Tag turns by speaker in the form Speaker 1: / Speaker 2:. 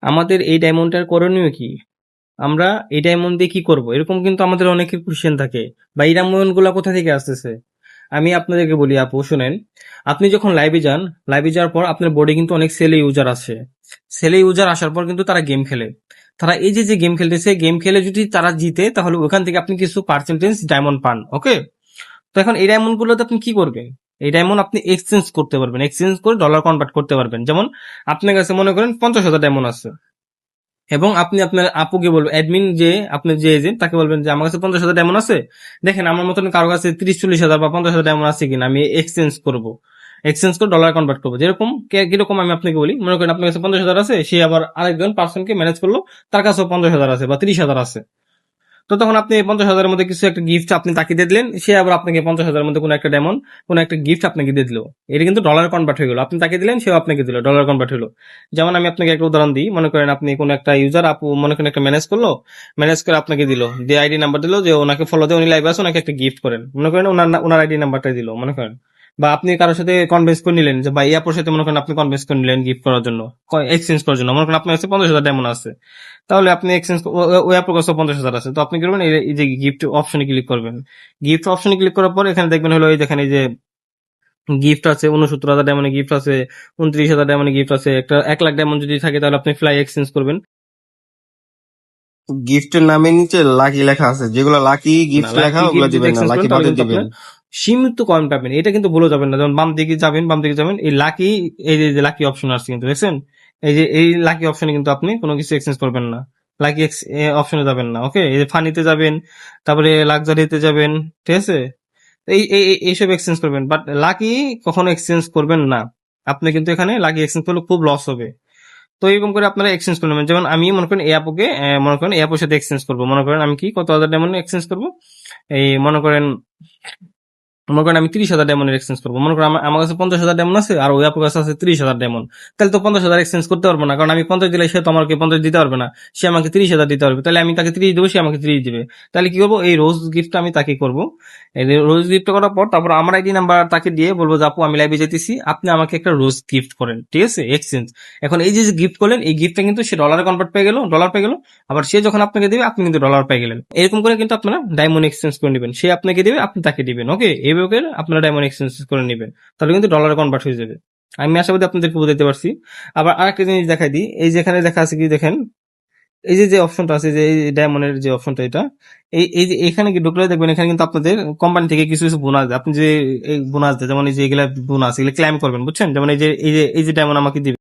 Speaker 1: আমাদের এই ডায়মন্ডটার করণীয় কি? আমরা এই ডায়মন্ড দিয়ে কি করব? এরকম কিন্তু আমাদের অনেকের কোশ্চেন থাকে, বা এই ডায়মন্ড গুলা কোথা থেকে আসতেছে। আমি আপনাদেরকে বলি আপু, শুনেন। আপনি যখন লাইভে যান, লাইভে যাওয়ার পর আপনার বোর্ডে কিন্তু অনেক সেলে ইউজার আসে। সেলে ইউজার আসার পর কিন্তু তারা গেম খেলে। তারা এই যে যে গেম খেলতেছে, গেম খেলে যদি তারা জিতে, তাহলে ওখান থেকে আপনি কিছু পার্সেন্টেজ ডায়মন্ড পান। ওকে, তো এখন এই ডায়মন্ড গুলোতে আপনি কি করবেন? এই ডায়মন্ড আপনি এক্সচেঞ্জ করতে পারবেন, এক্সচেঞ্জ করে ডলার কনভার্ট করতে পারবেন। যেমন আপনার কাছে মনে করেন 50,000 ডায়মন্ড আছে, এবং আপনি আপনার আপুকে বলবেন, অ্যাডমিন যে আপনি যে এজেন্ট, তাকে বলবেন যে আমার কাছে 50,000 ডায়মন্ড আছে, দেখেন আমার মতন কারো কাছে 30-40,000 বা 50,000 ডায়মন্ড আছে কিনা, আমি এক্সচেঞ্জ করব, এক্সচেঞ্জ করে ডলার কনভার্ট করবো। যেরকম কিরকম আমি আপনাকে বলি, মনে করেন আপনার কাছে 50,000 আছে, সে আবার আরেকজন পার্সনকে ম্যানেজ করলো, তার কাছেও 50,000 আছে বা 30,000 আছে। তো তখন আপনি 50,000-এর মধ্যে কিছু একটা গিফট আপনি তাকে দিয়ে দিলেন, সে আবার আপনাকে 50,000-এর মধ্যে কোনো একটা ডায়মন্ড, কোনো একটা গিফট আপনাকে দিয়ে দিল। এটা কিন্তু ডলার কনভার্ট হয়ে গেল। আপনি তাকে দিলেন, সেও আপনাকে দিল, ডলার কনভার্ট হলো। যেমন আমি আপনাকে একটা উদাহরণ দিই, মনে করেন আপনি কোনো একটা ইউজার আপু মনে করেন একটা ম্যানেজ করলো, ম্যানেজ করে আপনাকে দিল, দিয়ে আইডি নাম্বার দিল, যে ওনাকে ফলো দিয়ে উনি লাইভ আছে, ওনাকে একটা গিফট করেন, মনে করেন ওনার আইডি নাম্বারটাই দিল মনে করেন। বা আপনি কারোর সাথে কনভিন্স করে নিলেন, যে বা ইয়াপুর সাথে মনে করেন আপনি কনভিন্স করে নিলেন গিফট করার জন্য, এক্সচেঞ্জ করার জন্য, মনে করেন আপনার কাছে 50,000 ডায়মন্ড আছে, তাহলে আপনি এক্সচেঞ্জ, ওই অ্যাপের কাছে 50,000 আছে, তো আপনি কি করবেন, এই যে গিফট অপশনে ক্লিক করবেন। গিফট অপশনে ক্লিক করার পর এখানে দেখবেন হলো, এই দেখেন এই যে গিফট আছে, 69,000 ডায়মন্ডে গিফট আছে, 29,000 ডায়মন্ডে গিফট আছে, একটা 1 লাখ ডায়মন্ড যদি থাকে, তাহলে আপনি ফ্লাই এক্সচেঞ্জ করবেন।
Speaker 2: গিফটের নামের নিচে লাকি লেখা আছে, যেগুলো লাকি
Speaker 1: না,
Speaker 2: গিফট লেখা
Speaker 1: লাকি
Speaker 2: ওগুলো
Speaker 1: গিফট যদি
Speaker 2: দিবেন না,
Speaker 1: এক্সচেঞ্জ
Speaker 2: লাকি
Speaker 1: করেন, তাহলে
Speaker 2: বাদে
Speaker 1: কিন্তু
Speaker 2: দিবেন।
Speaker 1: আপনার সীমিত কয়েন পাবেন, এটা কিন্তু ভুলে যাবেন না। যেমন বাম দিকে যাবেন, বাম দিকে যাবেন, এই লাকি, এই যে লাকি অপশন আসছে কিন্তু দেখছেন, এই যে এই লাকি অপশনে কিন্তু আপনি কোনো কিছু এক্সচেঞ্জ করবেন না, লাকি অপশনে যাবেন না। ওকে, এই যে ফানিতে যাবেন, তারপরে লাক্সারিতে যাবেন, ঠিক আছে, এইসব এক্সচেঞ্জ করবেন, বাট লাকি কখনো এক্সচেঞ্জ করবেন না। আপনি কিন্তু এখানে লাকি এক্সচেঞ্জ করলে খুব লস হবে। তো এরকম করে আপনারা এক্সচেঞ্জ করে নেবেন। যেমন আমি মনে করেন এই অ্যাপকে, মনে করেন এই অ্যাপের সাথে এক্সচেঞ্জ করবো, মনে করেন আমি কি কত হাজার ডায়মন্ড এক্সচেঞ্জ করবো, এই মনে করেন আমি 30,000 ডায়মন্ডের এক্সচেঞ্জ করবো। মনে করেন আমার কাছে 50,000 ডায়মন্ড আছে, আর ওই আপুর কাছে আছে 30,000 ডায়মন্ড। তাহলে তো 50,000 এক্সচেঞ্জ করতে পারবো না, কারণ আমি 50 দিলে সে তো আমাকে 50 দিতে পারবে না, সে আমাকে 30,000 দিতে পারবে। তাহলে আমি তাকে 30 দেবো, সে আমাকে 30 দিবে। তাহলে কি করবো, এই রোজ গিফট আমি তাকে করবো। এই রোজ গিফট করার পর তারপর আমার আইডি নাম্বার তাকে দিয়ে বলবো যে আপু আমি লাইভে যেতেছি, আপনি আমাকে একটা রোজ গিফট করেন, ঠিক আছে, এক্সচেঞ্জ। এখন এই যে গিফট করলেন, এই গিফটটা কিন্তু সে ডলারে কনভার্ট পেয়ে গেল, ডলার পেয়ে গেল। আবার সে যখন আপনাকে দিবে, আপনি কিন্তু ডলার পেয়ে গেলেন। এরকম করে কিন্তু আপনারা ডায়মন্ড এক্সচেঞ্জ করে নেবেন, সে আপনাকে দিবে, আপনি তাকে দিবেন। ওকে, এইভাবে আপনারা ডায়মন্ড এক্সচেঞ্জ করে নেবেন, তাহলে কিন্তু ডলারে কনভার্ট হয়ে যাবে। আমি আশাবাদী আপনাদেরকে বুঝাতে পারছি। আবার আরেকটা জিনিস দেখাই দিই, এই যেখানে দেখা আছে কি দেখেন, এই যে যে অপশনটা আছে, যে এই ডায়মন্ডের যে অপশনটা, এটা এই যে এখানে কি ঢুকলে দেখবেন, এখানে কিন্তু আপনাদের কোম্পানি থেকে কিছু কিছু বোনাস দেয়। আপনি যে এই বোনাস দেয়, যেমন এই যে এগুলা বোনাস, এগুলো ক্লেম করবেন, বুঝছেন। যেমন এই যে ডায়মন্ড আমাকে দিবে,